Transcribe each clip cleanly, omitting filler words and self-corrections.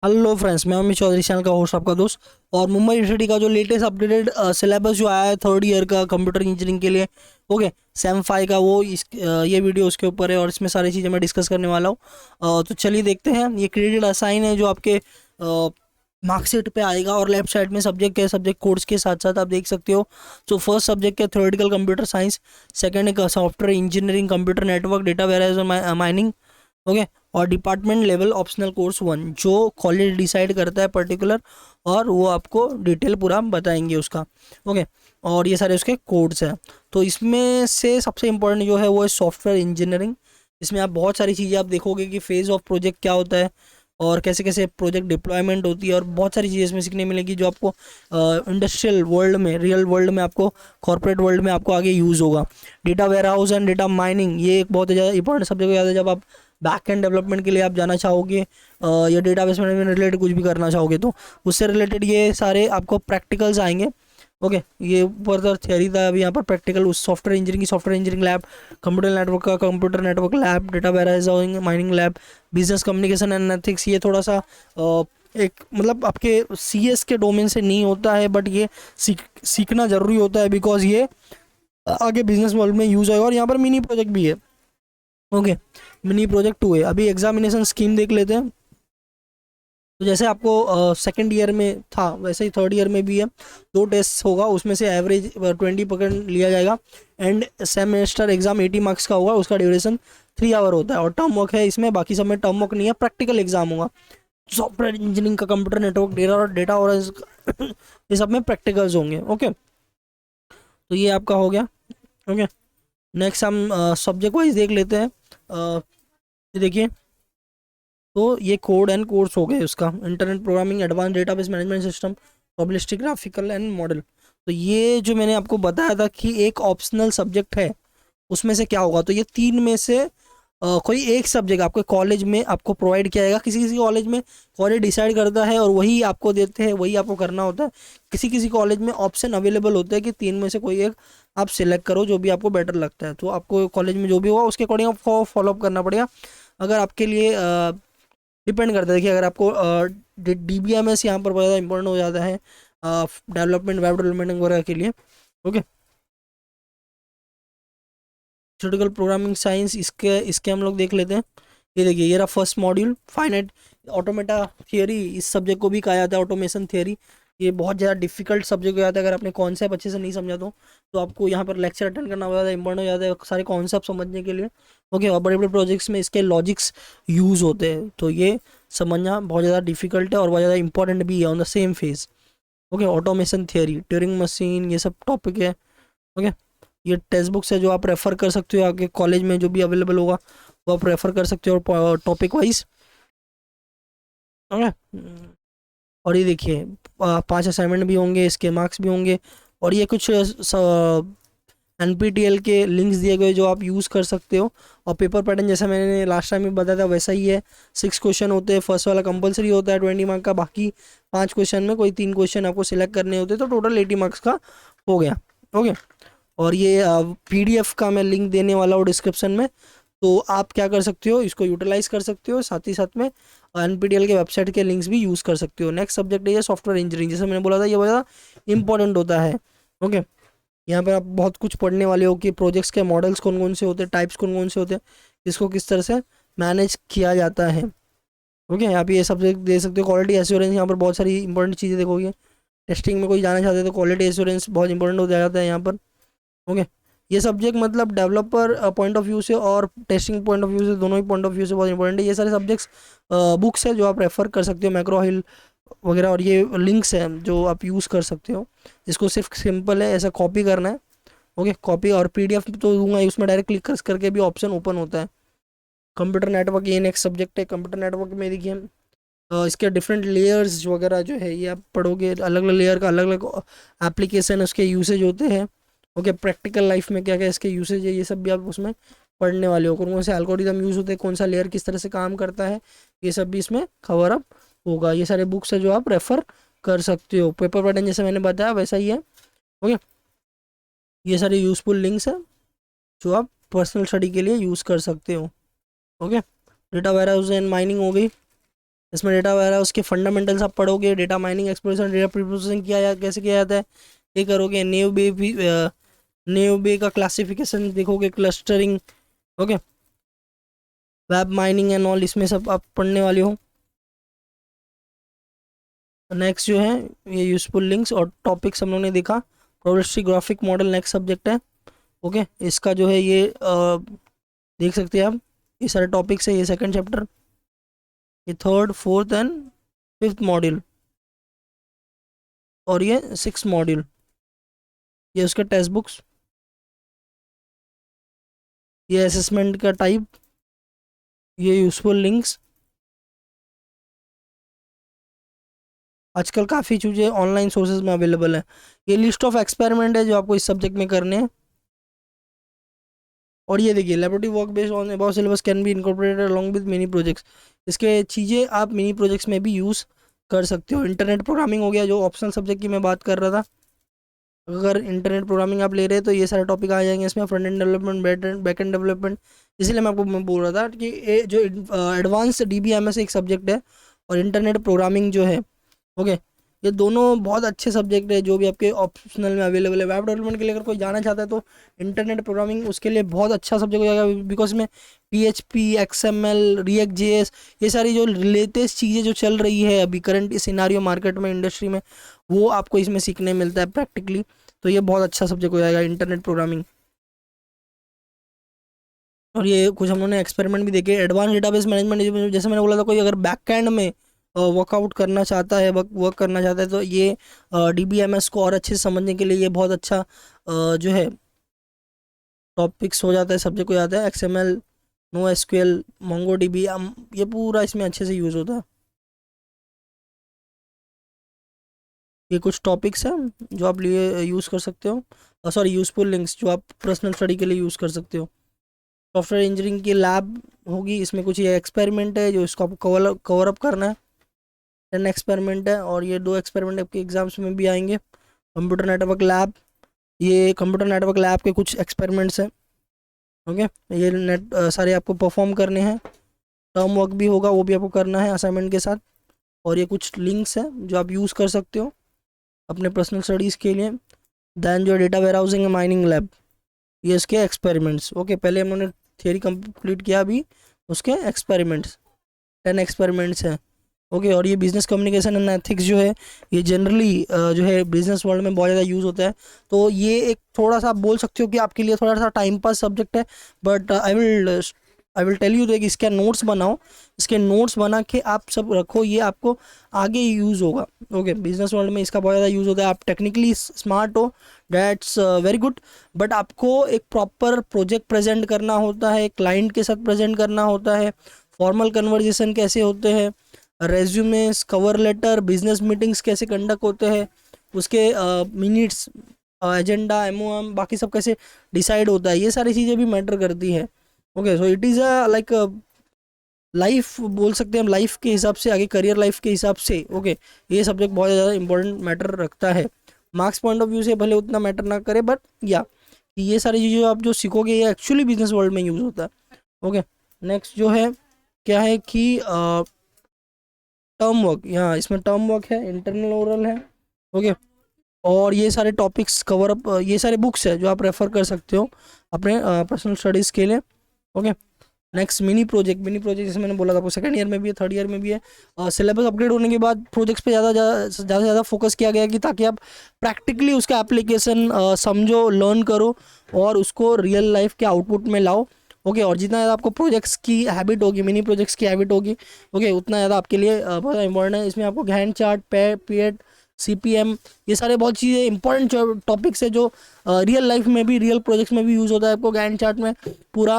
Hello friends, मैं Amit Chaudhary, channel का host आपका दोस्त। और मुंबई यूनिवर्सिटी का जो लेटेस्ट अपडेटेड सिलेबस जो आया है थर्ड ईयर का कंप्यूटर इंजीनियरिंग के लिए, ओके, सेम 5 का, वो ये वीडियो उसके ऊपर है और इसमें सारी चीज़ें मैं डिस्कस करने वाला हूँ। तो चलिए देखते हैं। ये क्रेडिट असाइन है जो आपके मार्कशीट पे आएगा और लेफ्ट साइड में सब्जेक्ट कोड्स के साथ साथ आप देख सकते हो। तो फर्स्ट सब्जेक्ट है थ्योरेटिकल कंप्यूटर साइंस, सेकंड है software engineering computer network data warehouse और माइनिंग, ओके। और डिपार्टमेंट लेवल ऑप्शनल कोर्स 1 जो कॉलेज डिसाइड करता है पर्टिकुलर, और वो आपको डिटेल पूरा बताएंगे उसका, ओके। और ये सारे उसके कोड्स हैं। तो इसमें से सबसे इम्पोर्टेंट जो है वो है सॉफ्टवेयर इंजीनियरिंग। इसमें आप बहुत सारी चीज़ें आप देखोगे कि फेज ऑफ प्रोजेक्ट क्या होता है और कैसे कैसे प्रोजेक्ट डिप्लॉयमेंट होती है, और बहुत सारी चीज़ें इसमें सीखने मिलेगी जो आपको इंडस्ट्रियल वर्ल्ड में, रियल वर्ल्ड में, आपको कॉर्पोरेट वर्ल्ड में आपको आगे यूज़ होगा। Data warehouse and data mining, ये एक बहुत ज़्यादा इंपॉर्टेंट सब्जेक्ट हो जाता है जब आप बैक एंड डेवलपमेंट के लिए आप जाना चाहोगे, या डेटाबेस मैनेजमेंट रिलेटेड कुछ भी करना चाहोगे, तो उससे रिलेटेड ये सारे आपको प्रैक्टिकल्स आएंगे, ओके। ये फर्दर थियरी था, अभी यहाँ पर प्रैक्टिकल उस software engineering lab, computer network lab, data warehousing mining lab, business communication and ethics. ये थोड़ा सा एक मतलब आपके सीएस के डोमेन से नहीं होता है, बट ये सीखना ज़रूरी होता है बिकॉज ये आगे बिजनेस वर्ल्ड में यूज़ होगा। और यहाँ पर मिनी प्रोजेक्ट भी है, ओके। मिनी प्रोजेक्ट 2 है। अभी एग्जामिनेशन स्कीम देख लेते हैं। तो जैसे आपको सेकेंड ईयर में था वैसे ही थर्ड ईयर में भी है। 2 टेस्ट होगा, उसमें से एवरेज 20% लिया जाएगा। एंड सेमेस्टर एग्जाम 80 मार्क्स का होगा, उसका ड्यूरेशन 3 आवर होता है। और टर्म वर्क है इसमें, बाकी सब में टर्म वर्क नहीं है, प्रैक्टिकल एग्जाम होगा। सॉफ्टवेयर इंजीनियरिंग का कंप्यूटर नेटवर्क डेटा और ये सब में प्रैक्टिकल्स होंगे, ओके। तो ये आपका हो गया, ओके। नेक्स्ट हम सब्जेक्ट वाइज देख लेते हैं। ये देखिए, तो ये कोड एंड कोर्स हो गए उसका, internet programming, advance database management system, probabilistic, graphical and model. तो ये जो मैंने आपको बताया था कि एक ऑप्शनल सब्जेक्ट है, उसमें से क्या होगा, तो ये तीन में से कोई एक सब्जेक्ट आपके कॉलेज में आपको प्रोवाइड किया जाएगा। किसी किसी कॉलेज में कॉलेज डिसाइड करता है और वही आपको देते हैं, वही आपको करना होता है। किसी किसी कॉलेज में ऑप्शन अवेलेबल होता है कि तीन में से कोई एक आप सिलेक्ट करो, जो भी आपको बेटर लगता है। तो आपको कॉलेज में जो भी होगा उसके अकॉर्डिंग आपको फॉलोअप करना पड़ेगा। अगर आपके लिए डिपेंड करता है कि अगर आपको DBMS यहाँ पर बहुत ज़्यादा इंपॉर्टेंट हो जाता है डेवलपमेंट, वेब डेवलपमेंट वगैरह के लिए, ओके। थ्योरेटिकल प्रोग्रामिंग साइंस, इसके इसके हम लोग देख लेते हैं। ये देखिए, ये रहा first module, finite automata theory. इस सब्जेक्ट को भी कहा जाता है ऑटोमेशन थियरी। ये बहुत ज़्यादा डिफिकल्ट सब्जेक्ट हो जाता है अगर आपने कॉन्सेप्ट अच्छे से नहीं समझा तो आपको यहाँ पर लेक्चर अटेंड करना बहुत ज़्यादा इंपॉर्टेंट हो जाता है सारे कॉन्सेप्ट समझने के लिए, ओके। और बड़े बड़े प्रोजेक्ट्स में इसके लॉजिक्स यूज़ होते हैं, तो ये समझना बहुत ज़्यादा डिफिकल्ट है और बहुत ज़्यादा इंपॉर्टेंट भी है on the same phase, okay. Automation theory, Turing machine, ये सब टॉपिक है, ओके। ये टेक्स्ट बुक्स है जो आप रेफर कर सकते हो, आगे कॉलेज में जो भी अवेलेबल होगा वो आप रेफर कर सकते हो टॉपिक वाइज, ओके। और ये देखिए, 5 असाइनमेंट भी होंगे, इसके मार्क्स भी होंगे। और ये कुछ NPTEL के लिंक्स दिए गए जो आप यूज़ कर सकते हो। और पेपर पैटर्न जैसा मैंने लास्ट टाइम में बताया था वैसा ही है। 6 क्वेश्चन होते हैं, फर्स्ट वाला कंपलसरी होता है 20 मार्क का, बाकी 5 क्वेश्चन में कोई 3 क्वेश्चन आपको सिलेक्ट करने होते हैं, तो टोटल 80 मार्क्स का हो गया, ओके। और ये PDF का मैं लिंक देने वाला हूँ डिस्क्रिप्शन में, तो आप क्या कर सकते हो, इसको यूटिलाइज कर सकते हो, साथ ही साथ में NPTEL के वेबसाइट के लिंक्स भी यूज़ कर सकते हो। नेक्स्ट सब्जेक्ट है सॉफ्टवेयर इंजीनियरिंग, जैसे मैंने बोला था ये बहुत ज़्यादा इंपॉर्टेंट होता है, ओके। यहाँ पर आप बहुत कुछ पढ़ने वाले हो कि प्रोजेक्ट्स के मॉडल्स कौन कौन से होते हैं, टाइप्स कौन कौन से होते हैं, इसको किस तरह से मैनेज किया जाता है, ओके। आप ये सब्जेक्ट दे सकते हो। क्वालिटी एश्योरेंस, यहाँ पर बहुत सारी इंपॉर्टेंट चीज़ें देखोगे। टेस्टिंग में कोई जाना चाहते हैं तो क्वालिटी एश्योरेंस बहुत इंपॉर्टेंट हो जाता है यहाँ पर, ओके। ये सब्जेक्ट मतलब डेवलपर पॉइंट ऑफ व्यू से और टेस्टिंग पॉइंट ऑफ व्यू से, दोनों ही पॉइंट ऑफ व्यू से बहुत इंपॉर्टेंट है। ये सारे सब्जेक्ट्स बुक्स है जो आप रेफर कर सकते हो, मैक्रो हिल वगैरह, और ये लिंक्स हैं जो आप यूज़ कर सकते हो। इसको सिर्फ सिंपल है ऐसा कॉपी करना है, ओके। कॉपी और PDF तो दूंगा ही, उसमें डायरेक्ट क्लिक करके भी ऑप्शन ओपन होता है। कंप्यूटर नेटवर्क, ये नेक्स्ट सब्जेक्ट है। कंप्यूटर नेटवर्क में देखिए इसके डिफरेंट लेयर्स वगैरह जो है ये आप पढ़ोगे, अलग अलग लेयर का अलग अलग एप्लीकेशन उसके यूसेज होते हैं, ओके। प्रैक्टिकल लाइफ में क्या क्या इसके यूसेज है ये सब भी आप उसमें पढ़ने वाले हो। कौन कौन से एल्गोरिदम यूज़ होते हैं, कौन सा लेयर किस तरह से काम करता है, ये सब भी इसमें कवर अप होगा। ये सारे बुक्स है जो आप रेफर कर सकते हो। पेपर पैटर्न जैसे मैंने बताया वैसा ही है, ओके। ये सारे यूजफुल लिंक्स हैं जो आप पर्सनल स्टडी के लिए यूज़ कर सकते हो, okay. Data warehouse and mining हो गई। इसमें डेटा वगैरह उसके फंडामेंटल्स आप पढ़ोगे, data mining, exploration, data preprocessing कैसे किया जाता है ये करोगे। नेव बे का क्लासिफिकेशन देखोगे, clustering, okay, web mining and all, इसमें सब आप पढ़ने वाले हो। नेक्स्ट जो है ये यूजफुल लिंक्स और टॉपिक्स हम लोगों ने देखा। Probabilistic graphic model next subject है, ओके। इसका जो है ये देख सकते हैं आप, ये सारे टॉपिक्स है, ये सेकंड चैप्टर, ये third, fourth and fifth module, और ये सिक्स मॉड्यूल, ये उसके टेक्स्ट बुक्स, ये असेसमेंट का टाइप, ये यूजफुल लिंक्स। आजकल काफ़ी चीज़ें ऑनलाइन सोर्सेज में अवेलेबल है। ये लिस्ट ऑफ एक्सपेरिमेंट है जो आपको इस सब्जेक्ट में करने हैं। और ये देखिए, laboratory work based on about syllabus can be incorporated along with mini projects. इसके चीज़ें आप मिनी प्रोजेक्ट्स में भी यूज़ कर सकते हो। इंटरनेट प्रोग्रामिंग हो गया, जो ऑप्शनल सब्जेक्ट की मैं बात कर रहा था। अगर इंटरनेट प्रोग्रामिंग आप ले रहे हैं तो ये सारे टॉपिक आ जाएंगे इसमें, front end development, back and development. इसलिए मैं बोल रहा था कि ये जो एडवांस DBMS एक सब्जेक्ट है, और इंटरनेट प्रोग्रामिंग जो है, ओके, ये दोनों बहुत अच्छे सब्जेक्ट है जो भी आपके ऑप्शनल में अवेलेबल है। वेब डेवलपमेंट के लिए अगर कोई जाना चाहता है तो इंटरनेट प्रोग्रामिंग उसके लिए बहुत अच्छा सब्जेक्ट हो जाएगा, बिकॉज में PHP, XML, React JS, ये सारी जो लेटेस्ट चीज़ें जो चल रही है अभी करंट सिनारियो मार्केट में, इंडस्ट्री में, वो आपको इसमें सीखने मिलता है प्रैक्टिकली। तो ये बहुत अच्छा सब्जेक्ट हो जाएगा इंटरनेट प्रोग्रामिंग। और ये कुछ हम लोगों ने एक्सपेरिमेंट भी देखे। एडवांस डेटाबेस मैनेजमेंट, जैसे मैंने बोला था, कोई अगर बैकएंड में वर्कआउट करना चाहता है, वर्क करना चाहता है, तो ये DBMS को और अच्छे से समझने के लिए ये बहुत अच्छा जो है टॉपिक्स हो जाता है, सब्जेक्ट हो जाता है। XML, NoSQL, MongoDB, ये पूरा इसमें अच्छे से यूज़ होता है। ये कुछ टॉपिक्स हैं जो आप लिए यूज़ कर सकते हो, सॉरी, यूजफुल लिंक्स जो आप पर्सनल स्टडी के लिए यूज़ कर सकते हो। सॉफ्टवेयर इंजीनियरिंग की लैब होगी, इसमें कुछ ये एक्सपेरिमेंट है जो इसको आपको कवर अप करना है। 10 एक्सपेरिमेंट है, और ये 2 एक्सपेरिमेंट आपके एग्जाम्स में भी आएंगे। कंप्यूटर नेटवर्क लैब, ये कंप्यूटर नेटवर्क लैब के कुछ एक्सपेरिमेंट्स हैं, ओके। ये सारे आपको परफॉर्म करने हैं। टर्म वर्क भी होगा, वो भी आपको करना है असाइनमेंट के साथ। और ये कुछ लिंक्स हैं जो आप यूज़ कर सकते हो अपने पर्सनल स्टडीज़ के लिए। दैन जो डेटा वेयर हाउसिंग है, माइनिंग लैब, ये इसके एक्सपेरिमेंट्स, ओके। पहले हम लोगों ने थियरी कंप्लीट किया, अभी उसके एक्सपेरिमेंट्स, 10 एक्सपेरिमेंट्स हैं, ओके। और ये बिजनेस कम्युनिकेशन एंड एथिक्स जो है, ये जनरली जो है बिजनेस वर्ल्ड में बहुत ज़्यादा यूज़ होता है। तो ये एक थोड़ा सा आप बोल सकते हो कि आपके लिए थोड़ा सा टाइम पास सब्जेक्ट है, but I will tell you कि इसके नोट्स बनाओ, इसके नोट्स बना के आप सब रखो, ये आपको आगे यूज़ होगा, ओके। बिजनेस वर्ल्ड में इसका बहुत ज़्यादा यूज़ होता है। आप टेक्निकली स्मार्ट हो, दैट्स वेरी गुड, बट आपको एक प्रॉपर प्रोजेक्ट प्रेजेंट करना होता है, क्लाइंट के साथ प्रेजेंट करना होता है, फॉर्मल कन्वर्जेसन कैसे होते हैं, resumes, cover letter, business meetings कैसे कंडक्ट होते हैं, उसके मिनट्स, एजेंडा, MOM, बाकी सब कैसे डिसाइड होता है, ये सारी चीज़ें भी मैटर करती है, okay. So it is a like life बोल सकते हैं हम, लाइफ के हिसाब से, आगे करियर लाइफ के हिसाब से, ओके। ये सब्जेक्ट बहुत ज़्यादा इंपॉर्टेंट मैटर रखता है। मार्क्स पॉइंट ऑफ व्यू से भले उतना मैटर ना करे, बट या ये सारी चीज़ें आप जो सीखोगे ये एक्चुअली बिजनेस वर्ल्ड में यूज़ होता है, ओके। नेक्स्ट जो है क्या है कि टर्म वर्क, यहाँ इसमें टर्म वर्क है, इंटरनल ओरल है, ओके। और ये सारे टॉपिक्स कवर अप, ये सारे बुक्स है जो आप रेफर कर सकते हो अपने पर्सनल स्टडीज़ के लिए, ओके। नेक्स्ट मिनी प्रोजेक्ट जैसे मैंने बोला था, आपको सेकंड ईयर में भी है, थर्ड ईयर में भी है। सिलेबस अपग्रेड होने के बाद प्रोजेक्ट्स पे ज़्यादा फोकस किया गया कि ताकि आप प्रैक्टिकली उसका एप्लीकेशन समझो, लर्न करो, और उसको रियल लाइफ के आउटपुट में लाओ, ओके। और जितना ज़्यादा आपको प्रोजेक्ट्स की हैबिट होगी, मिनी प्रोजेक्ट्स की हैबिट होगी, ओके, उतना ज़्यादा आपके लिए बहुत इंपॉर्टेंट है। इसमें आपको गैंट चार्ट, पीएट, CPM, ये सारे बहुत चीज़ें इंपॉर्टेंट टॉपिक्स है जो रियल लाइफ में भी, रियल प्रोजेक्ट्स में भी यूज़ होता है। आपको गैंट चार्ट में पूरा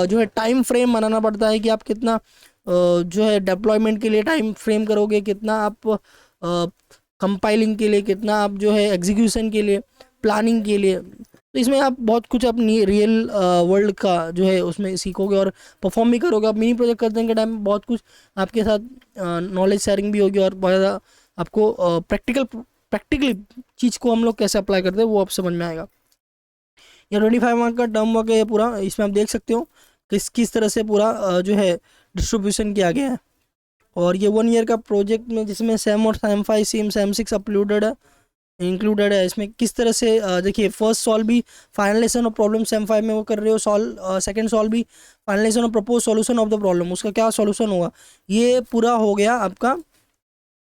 जो है टाइम फ्रेम बनाना पड़ता है कि आप कितना जो है डेप्लॉयमेंट के लिए टाइम फ्रेम करोगे, कितना आप कंपाइलिंग के लिए, कितना आप जो है एग्जीक्यूशन के लिए, प्लानिंग के लिए। तो इसमें आप बहुत कुछ अपनी रियल वर्ल्ड का जो है उसमें सीखोगे और परफॉर्म भी करोगे। आप मिनी प्रोजेक्ट करने के टाइम बहुत कुछ आपके साथ नॉलेज शेयरिंग भी होगी, और बहुत ज़्यादा आपको प्रैक्टिकली चीज़ को हम लोग कैसे अप्लाई करते हैं वो आप समझ में आएगा। ये 25 मार्क का टर्म वर्क है ये पूरा, इसमें आप देख सकते हो किस किस तरह से पूरा जो है डिस्ट्रीब्यूशन किया गया है, और ये 1 ईयर का प्रोजेक्ट में जिसमें सेम और सेम 5 सेम सेम 6 अपलोडेड है, इंक्लूडेड है। इसमें किस तरह से देखिए, फर्स्ट सॉल्व भी फाइनलाइजेशन ऑफ प्रॉब्लम सेम 5 में वो कर रहे हो सॉल्व, सेकंड सॉल्व भी finalisation of propose solution of the problem, उसका क्या सॉल्यूशन होगा, ये पूरा हो गया आपका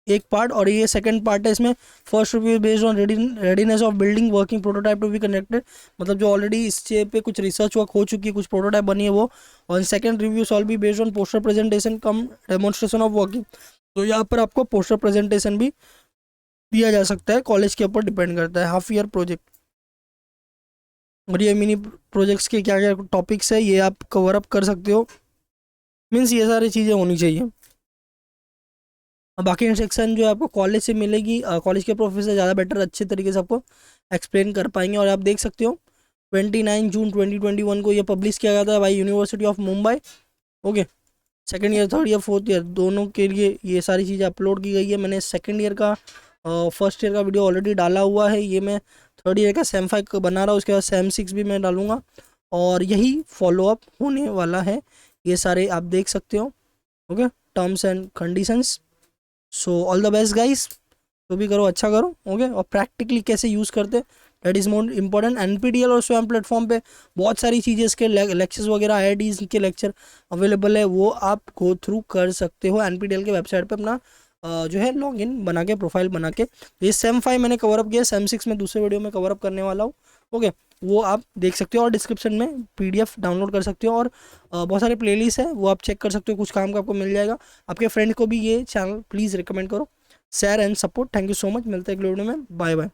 एक पार्ट। और ये सेकंड पार्ट है इसमें, first review based on readiness of building working prototype to be connected, मतलब जो ऑलरेडी इस चीज पे कुछ रिसर्च वर्क हो चुकी है, कुछ प्रोटोटाइप बनी है वो। और सेकंड रिव्यू सॉल्व भी based on poster presentation come demonstration of working, तो यहाँ पर आपको पोस्टर प्रेजेंटेशन भी दिया जा सकता है, कॉलेज के ऊपर डिपेंड करता है। हाफ ईयर प्रोजेक्ट और ये मिनी प्रोजेक्ट्स के क्या क्या टॉपिक्स है ये आप कवर अप कर सकते हो, मीन्स ये सारी चीज़ें होनी चाहिए। बाकी इंस्ट्रक्शन जो है आपको कॉलेज से मिलेगी, कॉलेज के प्रोफेसर ज़्यादा बेटर अच्छे तरीके से आपको एक्सप्लेन कर पाएंगे। और आप देख सकते हो 29 जून 2021 को ये पब्लिश किया गया था by university of Mumbai. Okay, second year, third year, fourth year दोनों के लिए ये सारी चीज़ें अपलोड की गई है। मैंने सेकेंड ईयर का फर्स्ट ईयर का वीडियो ऑलरेडी डाला हुआ है, ये मैं थर्ड ईयर का सेम 5 का बना रहा हूँ, उसके बाद सेम 6 भी मैं डालूंगा और यही फॉलोअप होने वाला है। ये सारे आप देख सकते हो। Okay, terms and conditions. So all the best guys, तो भी करो, अच्छा करो। ओके, और प्रैक्टिकली कैसे यूज़ करते that is more important. NPTEL और स्वयं प्लेटफॉर्म पे बहुत सारी चीज़ें इसके लेक्चर्स वगैरह आईआईटीज़ के लेक्चर अवेलेबल है, वो आप गो थ्रू कर सकते हो एनपीटीईएल के वेबसाइट पे अपना जो है लॉगिन बना के, प्रोफाइल बना के। ये सेम 5 मैंने कवर अप किया, सेम 6 में दूसरे वीडियो में कवर अप करने वाला हूँ। ओके, वो आप देख सकते हो और डिस्क्रिप्शन में पीडीएफ डाउनलोड कर सकते हो और बहुत सारे प्लेलिस्ट है वो आप चेक कर सकते हो, कुछ काम का आपको मिल जाएगा। आपके फ्रेंड को भी ये चैनल प्लीज़ रिकमेंड करो, share and support. Thank you so much, मिलते हैं अगले वीडियो में, बाय बाय।